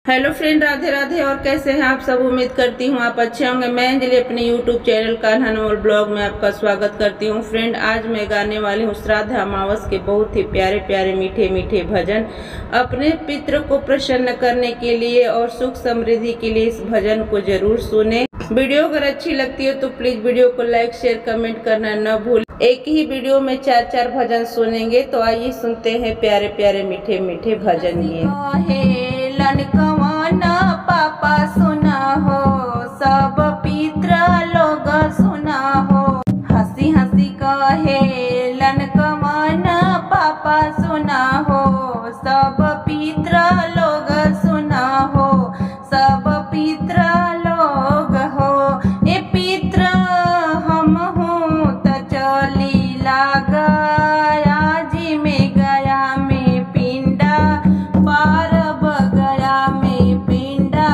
Hello friend, Radhe Radhe. और कैसे हैं आप सब? उम्मीद करती हूँ आप अच्छे होंगे। मैं अंजलि अपने यूट्यूब चैनल कान्हा अनमोल ब्लॉग में आपका स्वागत करती हूँ। फ्रेंड, आज मैं गाने वाली हूँ श्राद्ध अमावस के बहुत ही प्यारे प्यारे मीठे मीठे भजन। अपने पितरों को प्रसन्न करने के लिए और सुख समृद्धि के लिए इस भजन को जरूर सुने। वीडियो अगर अच्छी लगती है तो प्लीज वीडियो को लाइक शेयर कमेंट करना न भूल। एक ही वीडियो में 4 भजन सुनेंगे, तो आइए सुनते हैं प्यारे प्यारे मीठे मीठे भजन। ये कवन पापा सुना हो, सब पितर लोग सुना हो। हंसी हंसी कहे लन कवन पापा सुना हो, सब पितर लोग सुना हो, सब पितर लोग हो। ए पितर हम हूँ त चली गया जी में गया में पिंडा पारब गया में पिंडा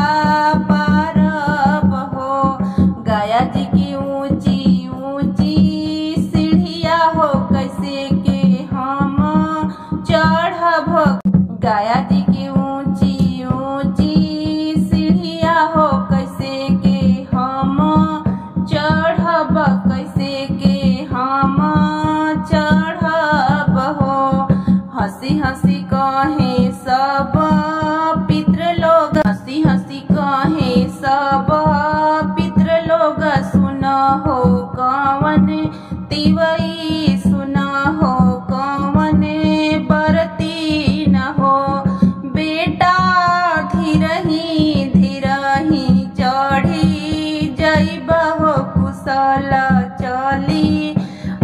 पारब हो। गया जी की ऊंची ऊंची सीढ़िया हो, कैसे के हम चढ़ब। गया जी की ऊंची ऊंची सीढ़िया हो, कैसे के हम चढ़ब, कैसे के हम चढ़ब हो। हंसी हंसी कहे सब पितृ लोग, हंसी हंसी कहे सब पितृ लोग सुना हो। कवन तिवई सुना हो, कवन बरती न हो। बेटा धीरही धीरही चढ़ी जइब हो, कुशल चली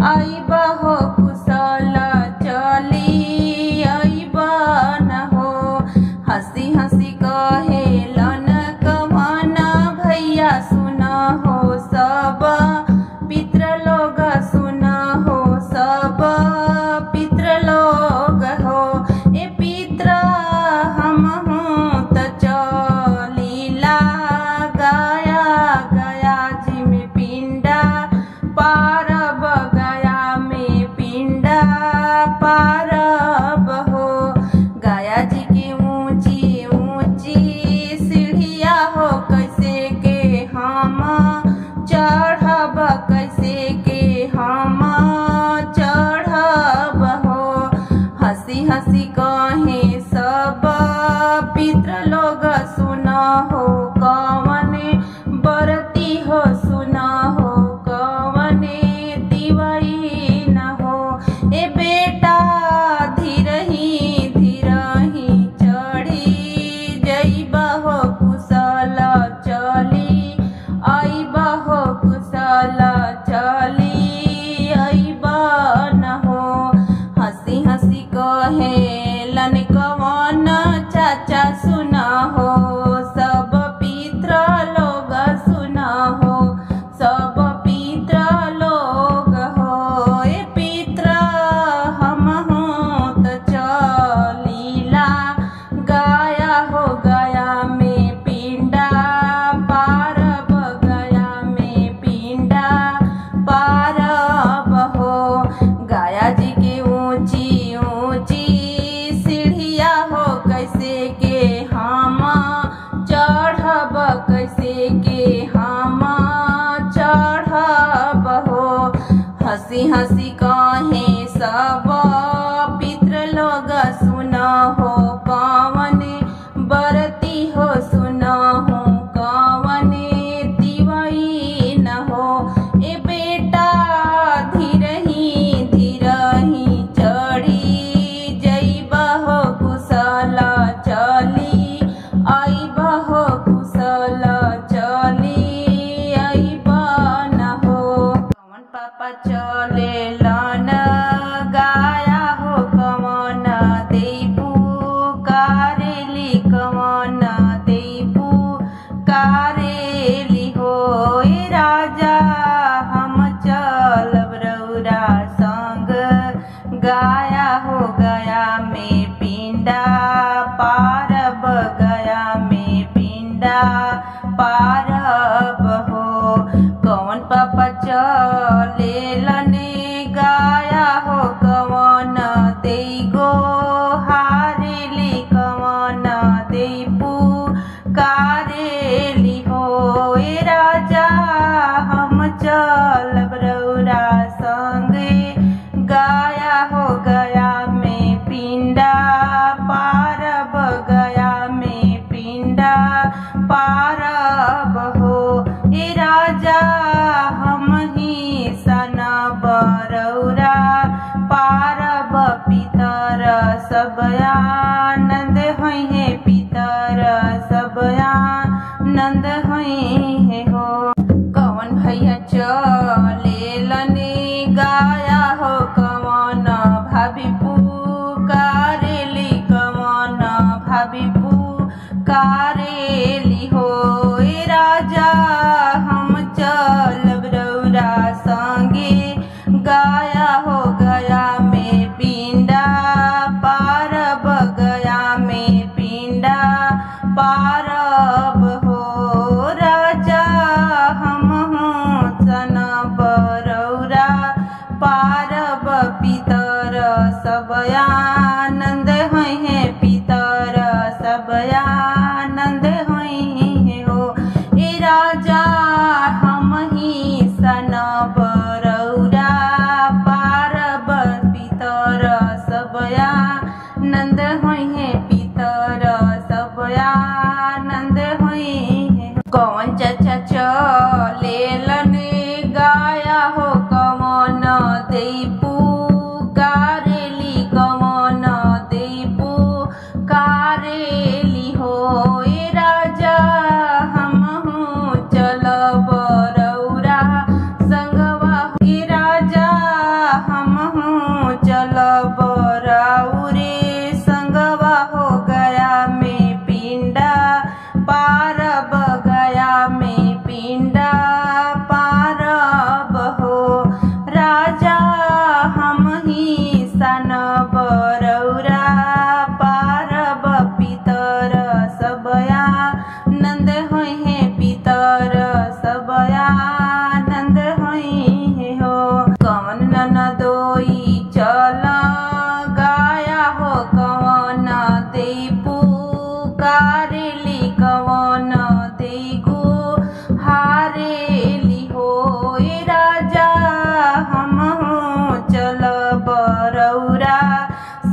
आइब हो, कुशल चली आइब न हो। हंसी हंसी कहे लन कवन भैया सुना हो, सब पितृ लोग सुना हो, सब पितृ लोग हो। ए पितर हम हूँ त चलीला गया गया जी में पिंडा पारब, गया में पिंडा पारब हो। गया जी की ऊंची ऊंची सीढ़िया हो, कैसे के हम चढ़ब, कैसे के हम चढ़ब हो। हंसी हंसी कहे सब पितृ लोग सुना हो, कवन बरती हो सुना हो, कवन तिवई न हो। ए बेटा धीरही धीरही चढ़ी जइब हो, कुशल चली आइब हो, कुशल चली आइब न हो। हंसी हंसी कहे लन कवन चाचा सुना हो, सब पितर लोग सुना हो, सब पितर लोग हो। ए पितर हम हूँ त चलीला गया हो, गया में पिंडा पारब, गया में पिंडा पारब हो। गया जी की ऊंची ऊंची सीढ़िया हो, कैसे के हम चढ़ब, कैसे के हम चढ़ब हो। हंसी हंसी कहे सब पितृ लोग सुना हो, कवन बरती हो सुना हो, कवन तिवई न हो। ए बेटा धीरही धीरही चढ़ी जइब हो, कुशल चली आइब हो, कुशल चली आइब न हो। कवन पापा चले लन गाया हो, कवन देबू कारेली, कवन देबू कारेली हो। ए राजा हम चलब रौरा संग, गाया हो, गया में पिंडा पारब, गया में पिंडा पारब हो। कवन पापा चले लने गाया हो, कवन दे गो हारेली, कवन देबू पिंडा पारब हो। ए राजा हम ही सन बरौरा पारब पितर सब आनंद है पितर सब आनंद है हो। कवन भैया चलेलने गाया हो कवन भाभी पुकारेली कवन भाभी पुकारेली हो। ए राजा हम चलब रौरा संगे गाया हो गया में पिंडा पारब गया में पिंडा पारब हो। राजा हम सन बरौरा पारब पितर सब आनंद है पितर सब आनंद है हो। ए राजा हम ही सन बरौरा पारब पितर सब आनंद है पितर सब आनंद है। कौन चाचा चलेलने गाया हो कवन देई पुकारेली कवन देई पुकारेली हो। ए राजा हम चलब रौरा संगवा ए राजा हम चलब रौरे संगवा हो गया में पिंडा पारब गया में पिंडा पारब हो। राजा हम ही सन बरौरा पारब पितर सब आनंद है पितर सब आनंद है हो। कवन ननदोई चल गाया हो कवन देई पुकारेली कवन देई गुहारेली हो। ए राजा हम चलब रौरा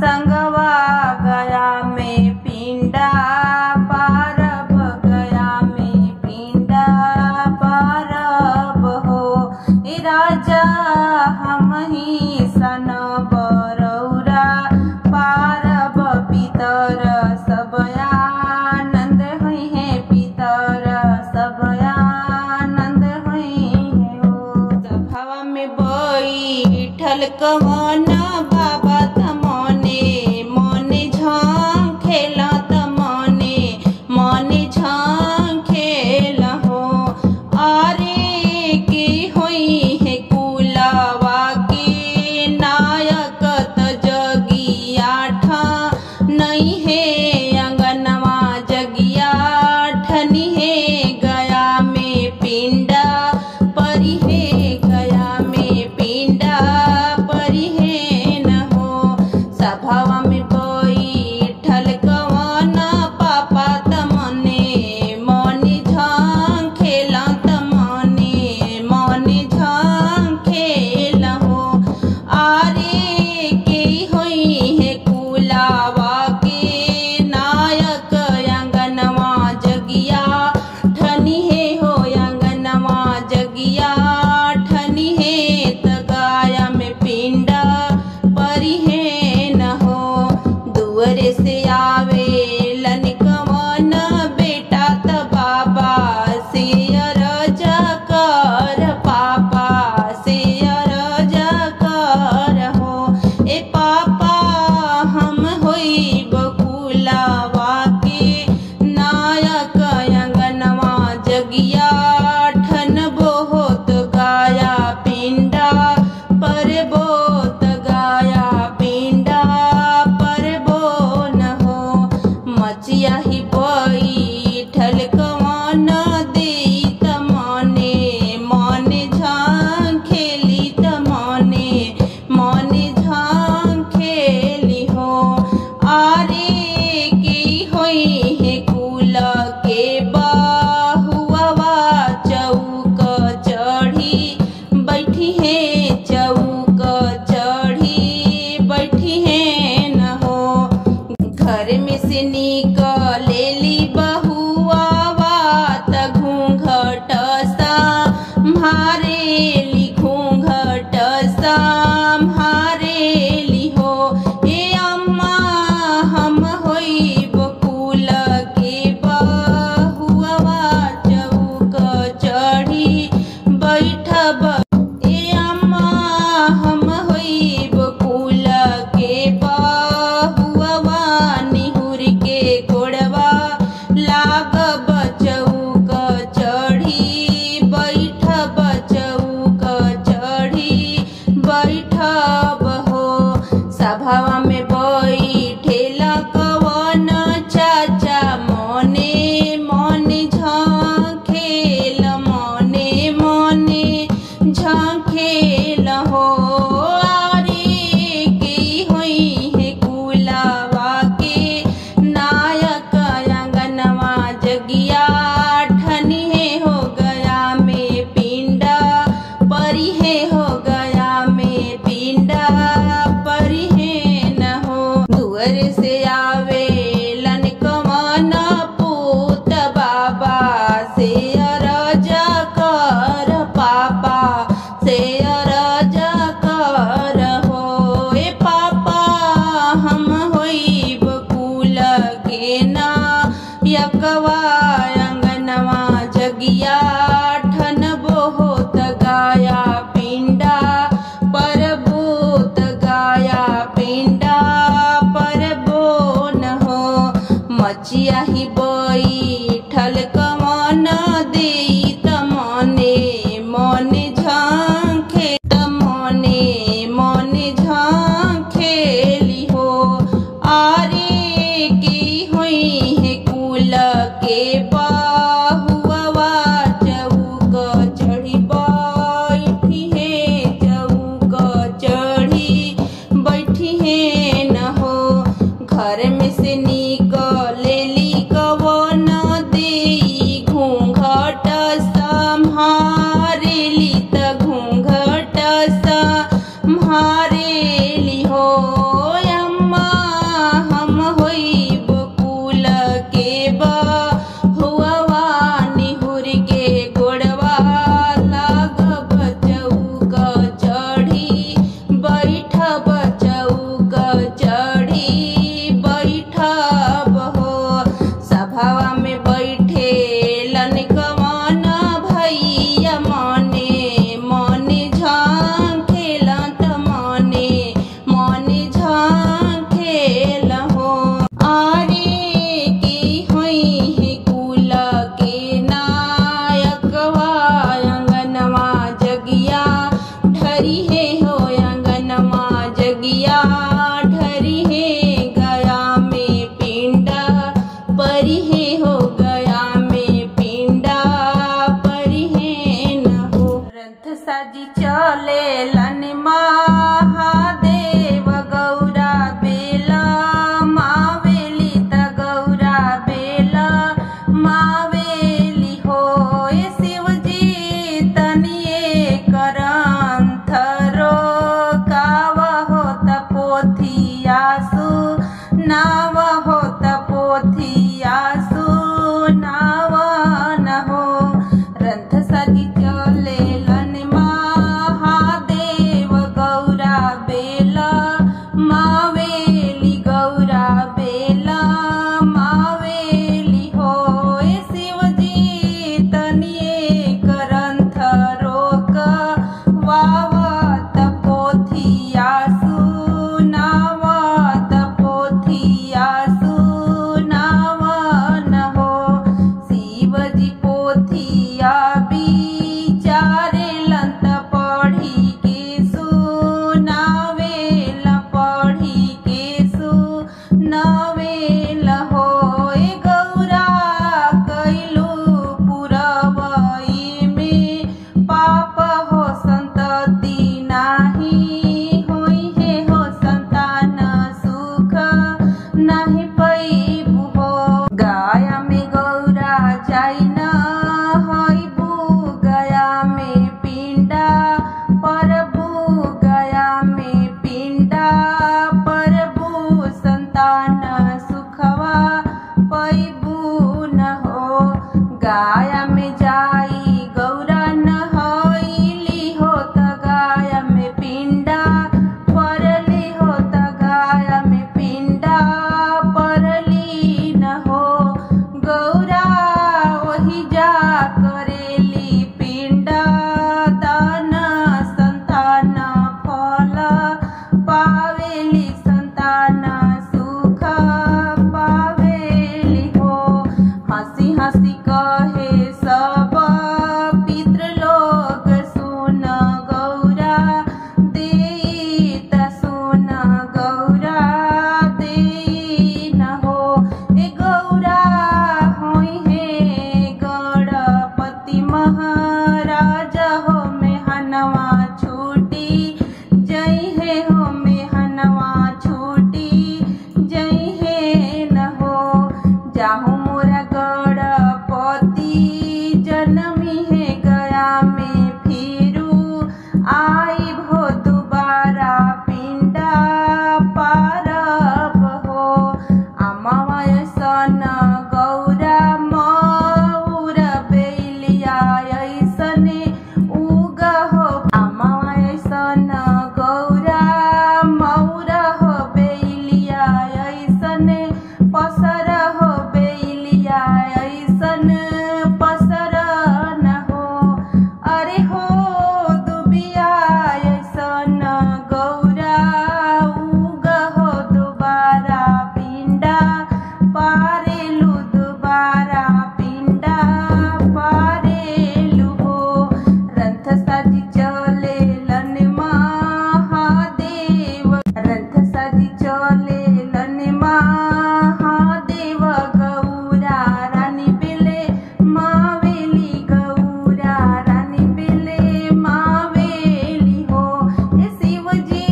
संगवा गया में पिंडा पारब गया में पिंडा पारब हो। ए राजा हम ही सन बरौरा पारब पितर सब आनंद है पितर लागब चौक चढ़ी बैठब चौक चढ़ी बैठब हो सभावा में बैठेला कवन चाचा मने मने झांखेल मने मने झांखेल हो यकवा अंगनवा जगिया ठन बहुत गाया पिंडा पर भूत गाया पिंडा पर बोन हो मचिया ही बैठल कवन दे तमने मने झांखे तमने मने झांखेली हो आरे की हुई है के बाहुआ चौक चढ़ी बैठी है चौक चढ़ी बैठी है न हो घर में से निकलेली कवन दे घूंघट संहारेली त घूंघट संहारेली हो अम्मा हम होई बकुल के साजी चले लन महादेव गौरा बेला मावेली त गौरा बेला मावेली हो शिवजी तनिए करंथ रोकाव हो त पोथियासु नाव हो त पोथियासु नाव न हो रंथ साजी चले गाया में जाई गौरा नहईली होत गाया में पिंडा परली होत गाया में पिंडा परली न हो गौरा वही जा करेली पिंडा दान संतान फल पावेली संतान सुख पावेली हो हंसी हंसी कहे सब पितृलोक सुन गौरा देई त सुन गौरा देई न हो। ए गौरा होई है गणपति महाराज हो मेहनवा छूटी जई है हो मेहनवा छूटी जई है न हो। जाहु मोरा गणपति जन्मी है गया में फिरू आई भो दोबारा पिंडा पारब हो। अमावय सन गौरा मऊर बेलिया ऐसने उग हो। अमावय सन गौरा मऊर हो बेलिया ऐसने पसर हो बेलिया ऐसन पसर न हो। अरे हो दुबिया ऐसन गौरा उग हो दोबारा पिंडा पारेलु दोबारा पिंडा पारेलु हो। रथ साजी चले लन महादेव रथ साजी चले लन महादेव गौरा रानी बेले मावेली गौरा रानी बेले मावेली हो। ए शिवजी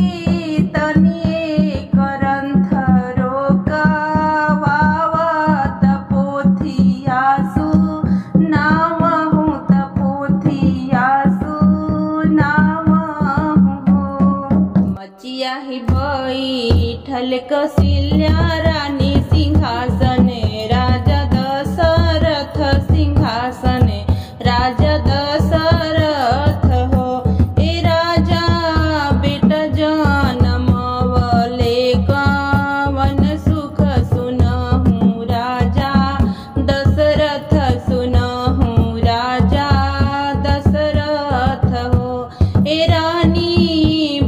तनिए करंथ रोकवावत पोथियासु नावहु त पोथियासु नावहु हो। मचिया ही बैठल कौशल्या रानी सिंहासन राजा दशरथ सिंहासन राजा दशरथ हो। ए राजा बेटा जनमवले कवन सुख सुनहु राजा दशरथ सुनहु राजा दशरथ हो। ए रानी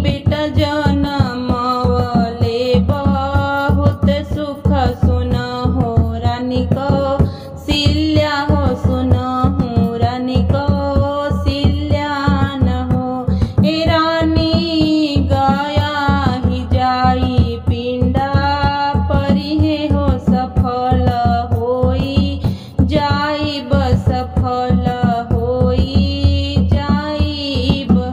बेटा जनमवले बहुत सुख सुनहु रानी कौशल्या हो सुनहु रानी कौशल्या न हो। ए रानी गया ही जाई पिंडा परिहे हो सफल होई जाई सफल होई जाई हो।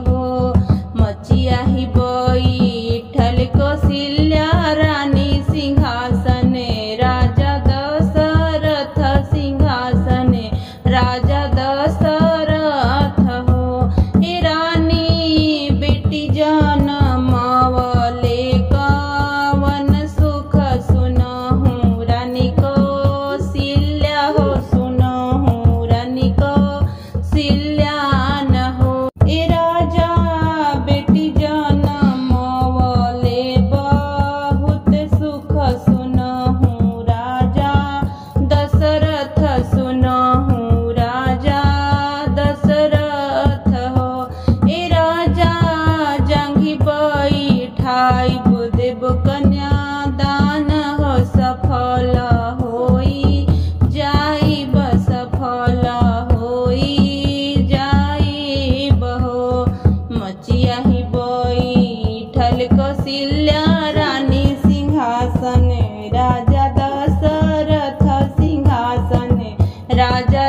मचिया ही बैठल कौशल्या रानी सिंहासन राजा दशरथ सिंहासन राजा दशरथ हो। ए रानी बेटी जनमवले कवन सुख सुनहु रानी कौशल्या हो सुनहु रानी कौशल्या न हो। ए राजा बेटी जनमवले बहुत सुख सुनहु राजा दशरथ सुनहु राजा दशरथ हो। ए राजा जांघी बैठाई देव कन्या दान हो सफल होई जाई सफल होई जाई हो। मचिया ही बैठल कौशल्या रानी सिंहासन राजा दशरथ सिंहासन राजा